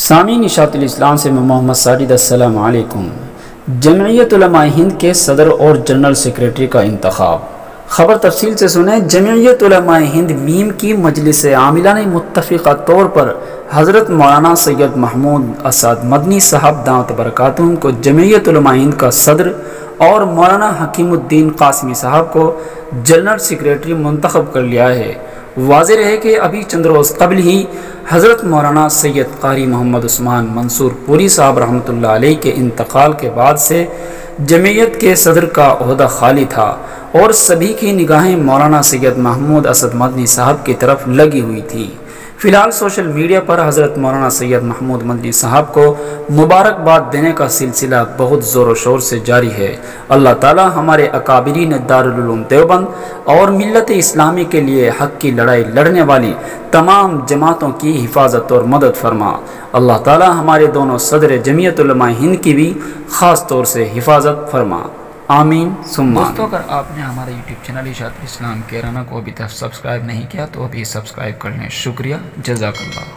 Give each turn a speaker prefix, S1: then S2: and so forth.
S1: سامعین اشاعت الاسلام سے میں محمد ساجد، السلام علیکم۔ جمعیت علماء ہند کے صدر اور جنرل سیکریٹری کا انتخاب۔ خبر تفصیل سے سنیں۔ جمعیت علماء ہند م کی مجلس عاملہ نے متفقہ طور پر حضرت مولانا سید محمود اسد مدنی صاحب دامت برکاتہم کو جمعیت علماء ہند کا صدر اور مولانا حکیم الدین قاسمی صاحب کو جنرل سیکریٹری منتخب کر لیا ہے۔ واضح رہے کہ ابھی چند روز قبل ہی حضرت مولانا سید قاری محمد عثمان منصور پوری صاحب رحمۃ اللہ علیہ کے انتقال کے بعد سے جمعیت کے صدر کا عہدہ خالی تھا اور سبھی کی نگاہیں مولانا سید محمود اسد مدنی صاحب کی طرف لگی ہوئی تھی۔ فی الحال سوشل میڈیا پر حضرت مولانا سید محمود مدنی صاحب کو مبارکباد دینے کا سلسلہ بہت زور و شور سے جاری ہے۔ اللہ تعالی ہمارے اکابرین دارالعلوم دیوبند اور ملت اسلامی کے لیے حق کی لڑائی لڑنے والی تمام جماعتوں کی حفاظت اور مدد فرما۔ اللہ تعالی ہمارے دونوں صدر جمعیت علماء ہند کی بھی خاص طور سے حفاظت فرما۔ آمین ثم آمین۔
S2: دوستو، اگر آپ نے ہمارا یوٹیوب چینل اشاعت الاسلام کیرانہ کو ابھی تک سبسکرائب نہیں کیا تو ابھی سبسکرائب کر لیں۔ شکریہ، جزاک اللہ۔